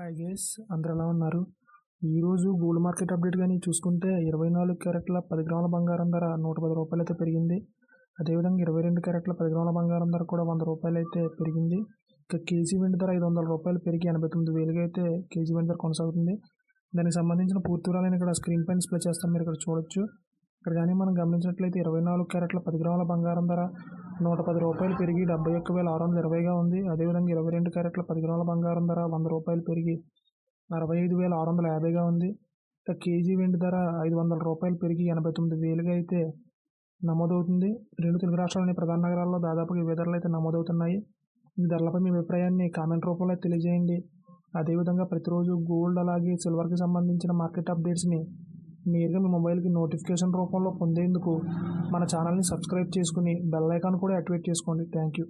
Hi guys, అందరూ ఎలా ఉన్నారు? ఈరోజు గోల్డ్ మార్కెట్ అప్డేట్ కానీ చూసుకుంటే 24 క్యారెట్ల 10 గ్రాముల బంగారం ధర 110 రూపాయలు అయితే పెరిగింది. అదేవిధంగా 22 క్యారెట్ల 10 గ్రాముల బంగారం ధర కూడా 100 రూపాయలు అయితే పెరిగింది. ఇక కేజీ వెండి ధర 500 రూపాయలు పెరిగి 89,000 అయితే కేజీ వెండి ధర కొనసాగుతుంది. దానికి సంబంధించిన పూర్తి వివరాలను ఇక్కడ స్క్రీన్ పైన డిస్ప్లే చేస్తాం, మీరు ఇక్కడ చూడొచ్చు. ఇక్కడ కానీ మనం గమనించినట్లయితే 24 క్యారెట్ల 10 గ్రాముల బంగారం ధర 110 రూపాయలు పెరిగి 71,620గా ఉంది. అదేవిధంగా 22 క్యారెట్ల 10 గ్రాముల బంగారం ధర 100 రూపాయలు పెరిగి 65,650గా ఉంది. ఇక కేజీ వెండి ధర 500 రూపాయలు పెరిగి 89,000గా అయితే నమోదవుతుంది. రెండు తెలుగు రాష్ట్రాల్లోని ప్రధాన నగరాల్లో దాదాపుగా ఇవే ధరలు అయితే నమోదవుతున్నాయి. ఈ ధరలపై మీ అభిప్రాయాన్ని కామెంట్ రూపంలో తెలియజేయండి. అదేవిధంగా ప్రతిరోజు గోల్డ్ అలాగే సిల్వర్కి సంబంధించిన మార్కెట్ అప్డేట్స్ని నేరుగా మీ మొబైల్కి నోటిఫికేషన్ రూపంలో పొందేందుకు మన ఛానల్ని సబ్స్క్రైబ్ చేసుకుని బెల్ ఐకాన్ కూడా యాక్టివేట్ చేసుకోండి. Thank you.